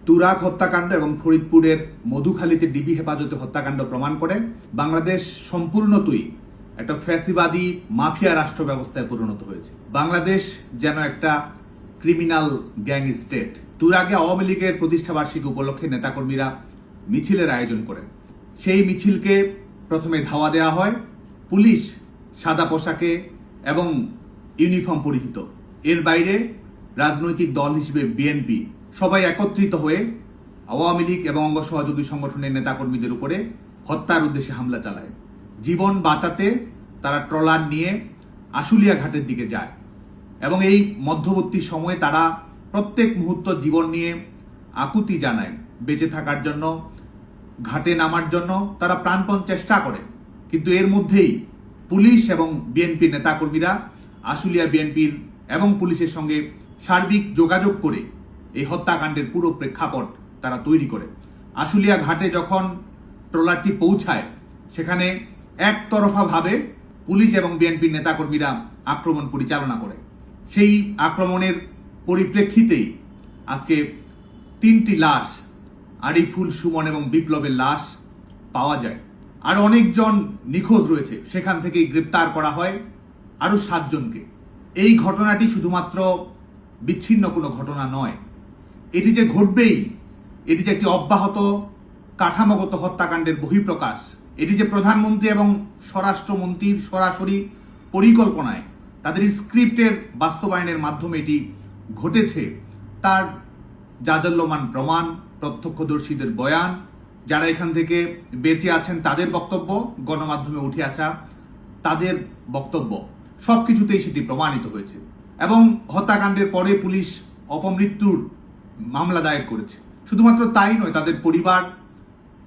তুরাগ হত্যাকাণ্ড এবং ফরিদপুরের মধুখালীতে ডিবি হেফাজতে হত্যাকাণ্ড প্রমাণ করে বাংলাদেশ সম্পূর্ণতই একটা ফ্যাসিবাদী মাফিয়া রাষ্ট্র ব্যবস্থায় পরিণত হয়েছে। বাংলাদেশ যেন একটা ক্রিমিনাল গ্যাং স্টেট। তুরাগে আওয়ামী লীগের প্রতিষ্ঠাবার্ষিকী উপলক্ষে নেতাকর্মীরা মিছিলের আয়োজন করে। সেই মিছিলকে প্রথমে ধাওয়া দেওয়া হয়। পুলিশ সাদা পোশাকে এবং ইউনিফর্ম পরিহিত। এর বাইরে রাজনৈতিক দল হিসেবে বিএনপি সবাই একত্রিত হয়ে আওয়ামী লীগ এবং অঙ্গ সহযোগী সংগঠনের নেতাকর্মীদের উপরে হত্যার উদ্দেশ্যে হামলা চালায়। জীবন বাঁচাতে তারা ট্রলার নিয়ে আশুলিয়া ঘাটের দিকে যায় এবং এই মধ্যবর্তী সময়ে তারা প্রত্যেক মুহূর্ত জীবন নিয়ে আকুতি জানায়। বেঁচে থাকার জন্য, ঘাটে নামার জন্য তারা প্রাণপণ চেষ্টা করে। কিন্তু এর মধ্যেই পুলিশ এবং বিএনপি নেতাকর্মীরা আশুলিয়া বিএনপির এবং পুলিশের সঙ্গে সার্বিক যোগাযোগ করে এই হত্যাকাণ্ডের পুরো প্রেক্ষাপট তারা তৈরি করে। আশুলিয়া ঘাটে যখন ট্রলারটি পৌঁছায়, সেখানে একতরফাভাবে পুলিশ এবং বিএনপির নেতাকর্মীরা আক্রমণ পরিচালনা করে। সেই আক্রমণের পরিপ্রেক্ষিতেই আজকে 3টি লাশ, আরিফুল, সুমন এবং বিপ্লবের লাশ পাওয়া যায়। আর অনেকজন নিখোঁজ রয়েছে, সেখান থেকেই গ্রেপ্তার করা হয় আরো 7 জনকে। এই ঘটনাটি শুধুমাত্র বিচ্ছিন্ন কোনো ঘটনা নয়, এটি যে ঘটবেই, এটি যে একটি অব্যাহত কাঠামোগত হত্যাকাণ্ডের বহিঃপ্রকাশ। এটি যে প্রধানমন্ত্রী এবং স্বরাষ্ট্রমন্ত্রীর সরাসরি পরিকল্পনায়, তাদের স্ক্রিপ্টের বাস্তবায়নের মাধ্যমে এটি ঘটেছে, তার জাজল্যমান প্রমাণ, প্রত্যক্ষদর্শীদের বয়ান, যারা এখান থেকে বেঁচে আছেন তাদের বক্তব্য, গণমাধ্যমে উঠে আসা তাদের বক্তব্য, সবকিছুতেই সেটি প্রমাণিত হয়েছে। এবং হত্যাকাণ্ডের পরে পুলিশ অপমৃত্যুর মামলা দায়ের করেছে। শুধুমাত্র তাই নয়, তাদের পরিবার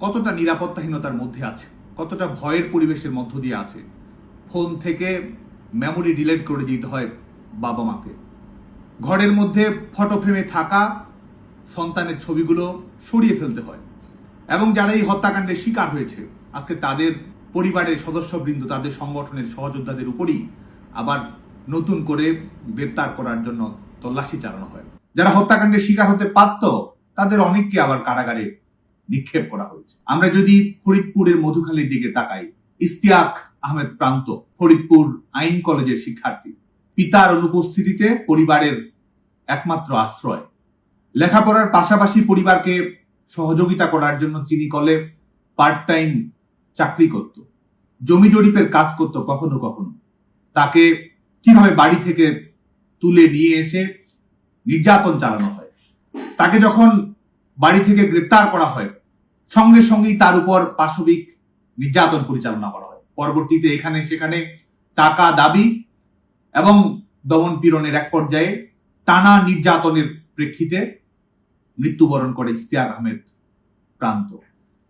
কতটা নিরাপত্তাহীনতার মধ্যে আছে, কতটা ভয়ের পরিবেশের মধ্য দিয়ে আছে। ফোন থেকে মেমোরি ডিলিট করে দিতে হয় বাবা মাকে। ঘরের মধ্যে ফটো ফ্রেমে থাকা সন্তানের ছবিগুলো সরিয়ে ফেলতে হয়। এবং যারা এই হত্যাকাণ্ডের শিকার হয়েছে, আজকে তাদের পরিবারের সদস্যবৃন্দ, তাদের সংগঠনের সহযোদ্ধাদের উপরই আবার নতুন করে গ্রেপ্তার করার জন্য তল্লাশি চালানো হয়। যারা হত্যাকাণ্ডের শিকার হতে পারত, তাদের অনেককে আবার কারাগারে নিক্ষেপ করা হয়েছে। আমরা যদি ফরিদপুরের মধুখালীর দিকে তাকাই, ইশতিয়াক আহমেদ প্রান্ত ফরিদপুর আইন কলেজের শিক্ষার্থী, পিতার অনুপস্থিতিতে পরিবারের একমাত্র আশ্রয়। লেখাপড়ার পাশাপাশি পরিবারকে সহযোগিতা করার জন্য চিনিকলে পার্ট টাইম চাকরি করত, জমি জরিপের কাজ করত কখনো কখনো। তাকে কিভাবে বাড়ি থেকে তুলে নিয়ে এসে নির্যাতন চালানো হয়। তাকে যখন বাড়ি থেকে গ্রেপ্তার করা হয়, সঙ্গে সঙ্গেই তার উপর পাশবিক নির্যাতন পরিচালনা করা হয়। পরবর্তীতে এখানে সেখানে টাকা দাবি এবং দমন পীড়নের এক পর্যায়ে টানা নির্যাতনের প্রেক্ষিতে মৃত্যুবরণ করে ইশতিয়াক আহমেদ প্রান্ত।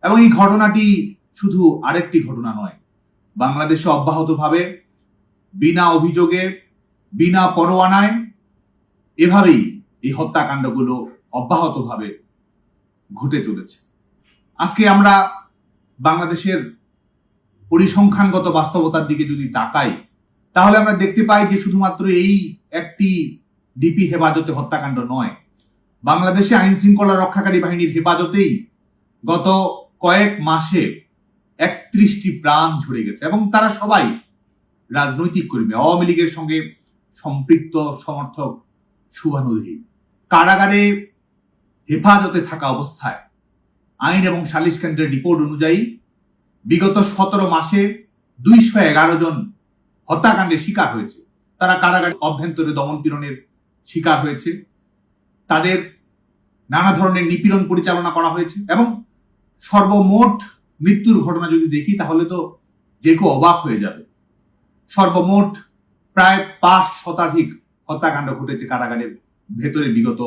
এবং এই ঘটনাটি শুধু আরেকটি ঘটনা নয়, বাংলাদেশে অব্যাহতভাবে বিনা অভিযোগে, বিনা পরোয়ানায় এভাবেই এই হত্যাকাণ্ডগুলো অব্যাহতভাবে ঘটে চলেছে। আজকে আমরা বাংলাদেশের পরিসংখ্যানগত বাস্তবতার দিকে যদি তাকাই, তাহলে আমরা দেখতে পাই যে শুধুমাত্র এই একটি ডিবি হেফাজতে হত্যাকাণ্ড নয়, বাংলাদেশে আইন শৃঙ্খলা রক্ষাকারী বাহিনীর হেফাজতেই গত কয়েক মাসে 31টি প্রাণ ঝরে গেছে। এবং তারা সবাই রাজনৈতিক কর্মী, আওয়ামী লীগের সঙ্গে সম্পৃক্ত সমর্থক, শুভানুধ্যায়ী। কারাগারে হেফাজতে থাকা অবস্থায় আইন এবং সালিশ কেন্দ্রের রিপোর্ট অনুযায়ী বিগত 17 মাসে 211 জন হত্যাকাণ্ডের শিকার হয়েছে। তারা কারাগারের অভ্যন্তরে দমন পীড়নের শিকার হয়েছে, তাদের নানা ধরনের নিপীড়ন পরিচালনা করা হয়েছে। এবং সর্বমোট মৃত্যুর ঘটনা যদি দেখি, তাহলে তো যে কেউ অবাক হয়ে যাবে। সর্বমোট প্রায় 5 শতাধিক হত্যাকাণ্ড ঘটেছে কারাগারের ভেতরে বিগত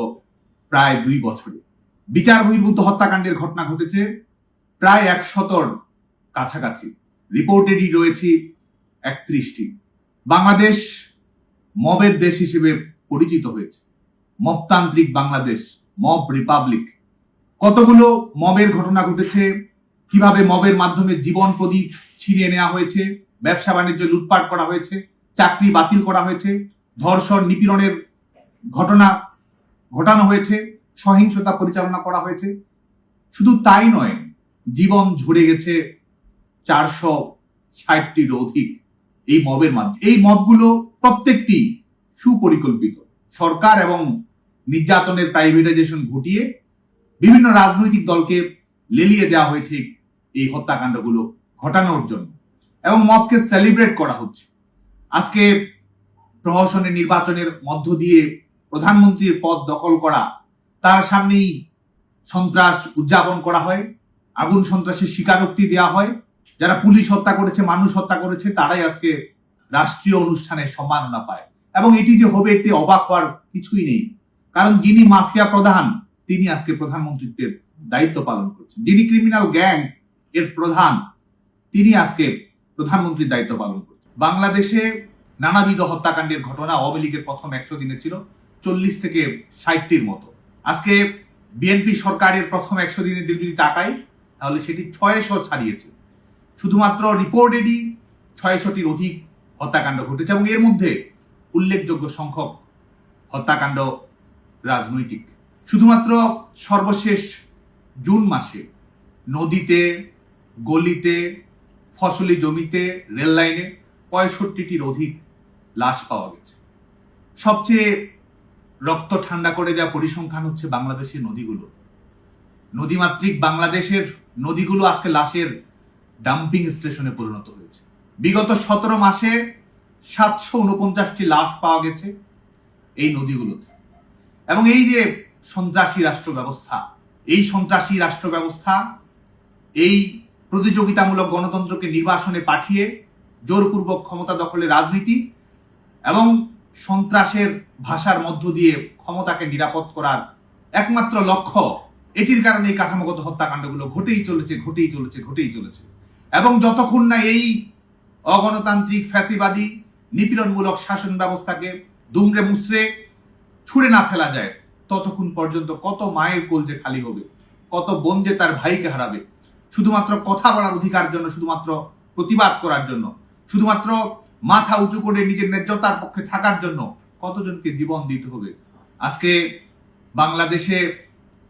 প্রায় 2 বছরে। বিচার বহির্ভূত হত্যাকাণ্ডের ঘটনা ঘটেছে প্রায় 100র কাছাকাছি। রিপোর্টেডই রয়েছে 31টি। বাংলাদেশ মবের দেশ হিসেবে পরিচিত হয়েছে, মবতান্ত্রিক বাংলাদেশ, মব রিপাবলিক। কতগুলো মবের ঘটনা ঘটেছে, কিভাবে মবের মাধ্যমে জীবন প্রদীপ ছিনিয়ে নেওয়া হয়েছে, ব্যবসা বাণিজ্য লুটপাট করা হয়েছে, চাকরি বাতিল করা হয়েছে, ধর্ষণ নিপীড়নের ঘটনা ঘটানো হয়েছে। সহিংসতা পরিচালনা করা হয়েছে। শুধু তাই নয়, জীবন ঝরে গেছে 460টির অধিক এই মবের মাধ্যমে। এই মবগুলো প্রত্যেকটি সুপরিকল্পিত। সরকার এবং নির্যাতনের প্রাইভেটাইজেশন ঘটিয়ে বিভিন্ন রাজনৈতিক দলকে লেলিয়ে দেওয়া হয়েছে এই হত্যাকাণ্ডগুলো ঘটানোর জন্য, এবং মবকে সেলিব্রেট করা হচ্ছে। আজকে প্রহসনের নির্বাচনের মধ্য দিয়ে প্রধানমন্ত্রীর পদ দখল করা, তার সামনেই সন্ত্রাস উদযাপন করা হয়, আগুন সন্ত্রাসের স্বীকারোক্তি দেওয়া হয়। যারা পুলিশ হত্যা করেছে, মানুষ হত্যা করেছে, তারাই আজকে রাষ্ট্রীয় অনুষ্ঠানে সম্মাননা পায়। এবং এটি যে হবে এতে অবাক হওয়ার কিছুই নেই, কারণ যিনি মাফিয়া প্রধান তিনি আজকে প্রধানমন্ত্রীত্বের দায়িত্ব পালন করছেন। যিনি ক্রিমিনাল গ্যাং এর প্রধান তিনি আজকে প্রধানমন্ত্রীর দায়িত্ব পালন করছেন। বাংলাদেশে নানাবিধ হত্যাকাণ্ডের ঘটনা আওয়ামী লীগের প্রথম 100 দিনে ছিল 40 থেকে 60টির মতো। আজকে বিএনপি সরকারের প্রথম 100 দিনের দিকে যদি তাকাই, তাহলে সেটি 600 ছাড়িয়েছে। শুধুমাত্র রিপোর্টেডই 600টির অধিক হত্যাকাণ্ড ঘটেছে, এবং এর মধ্যে উল্লেখযোগ্য সংখ্যক হত্যাকাণ্ড রাজনৈতিক। শুধুমাত্র সর্বশেষ জুন মাসে নদীতে, গলিতে, ফসলি জমিতে, রেল লাইনে 65টির অধিক লাশ পাওয়া গেছে। সবচেয়ে রক্ত ঠান্ডা করে দেওয়া পরিসংখ্যান হচ্ছে বাংলাদেশের নদীগুলো। নদীমাতৃক বাংলাদেশের নদীগুলো আজকে লাশের ডাম্পিং স্টেশনে পরিণত হয়েছে। বিগত 17 মাসে 749টি লাশ পাওয়া গেছে এই নদীগুলোতে। এবং এই যে সন্ত্রাসী রাষ্ট্র ব্যবস্থা, এই সন্ত্রাসী রাষ্ট্র ব্যবস্থা এই প্রতিযোগিতামূলক গণতন্ত্রকে নির্বাসনে পাঠিয়ে জোরপূর্বক ক্ষমতা দখলের রাজনীতি এবং সন্ত্রাসের ভাষার মধ্য দিয়ে ক্ষমতাকে নিরাপদ করার একমাত্র লক্ষ্য, এটির কারণে এই কাঠামোগত হত্যাকাণ্ডগুলো ঘটেই চলেছে। এবং যতক্ষণ না এই অগণতান্ত্রিক ফ্যাসিবাদী নিপীড়নমূলক শাসন ব্যবস্থাকে দুমড়ে মুচড়ে ছুঁড়ে না ফেলা যায়, ততক্ষণ পর্যন্ত কত মায়ের কোল যে খালি হবে, কত বোন যে তার ভাইকে হারাবে, শুধুমাত্র কথা বলার অধিকার জন্য, শুধুমাত্র প্রতিবাদ করার জন্য, শুধুমাত্র মাথা উঁচু করে নিজের ন্যায্যতার পক্ষে থাকার জন্য কতজনকে জীবন দিতে হবে। আজকে বাংলাদেশে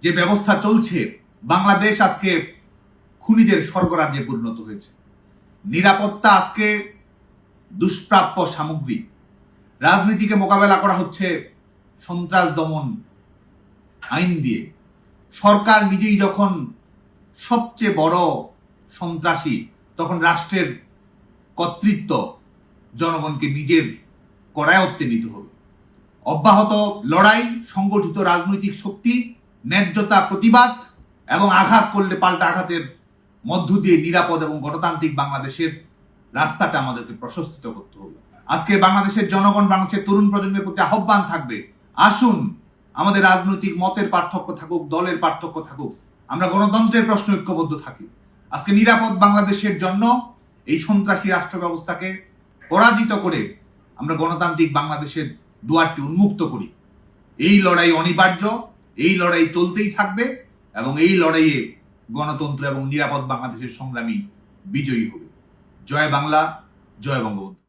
যে ব্যবস্থা চলছে, বাংলাদেশ আজকে খুনিদের স্বর্গরাজ্যে পরিণত হয়েছে। নিরাপত্তা আজকে দুষ্প্রাপ্য সামগ্রী। রাজনীতিকে মোকাবেলা করা হচ্ছে সন্ত্রাস দমন আইন দিয়ে। সরকার নিজেই যখন সবচেয়ে বড় সন্ত্রাসী, তখন রাষ্ট্রের কর্তৃত্ব জনগণকে নিজের করায়ত্তে নিতে হবে। অব্যাহত লড়াই, সংগঠিত রাজনৈতিক শক্তি, ন্যায্যতা, প্রতিবাদ এবং আঘাত করলে পাল্টা আঘাতের মধ্য দিয়ে নিরাপদ এবং গণতান্ত্রিক বাংলাদেশের রাস্তাটা আমাদেরকে প্রশস্তিত করতে হবে। আজকে বাংলাদেশের জনগণ, বাংলাদেশের তরুণ প্রজন্মের প্রতি আহ্বান থাকবে, আসুন আমাদের রাজনৈতিক মতের পার্থক্য থাকুক, দলের পার্থক্য থাকুক, আমরা গণতন্ত্রের প্রশ্নে ঐক্যবদ্ধ থাকি। আজকে নিরাপদ বাংলাদেশের জন্য এই সন্ত্রাসী রাষ্ট্র ব্যবস্থাকে পরাজিত করে আমরা গণতান্ত্রিক বাংলাদেশের দুয়ারটি উন্মুক্ত করি। এই লড়াই অনিবার্য, এই লড়াই চলতেই থাকবে, এবং এই লড়াইয়ে গণতন্ত্র এবং নিরাপদ বাংলাদেশের সংগ্রামী বিজয়ী হবে। জয় বাংলা, জয় বঙ্গবন্ধু।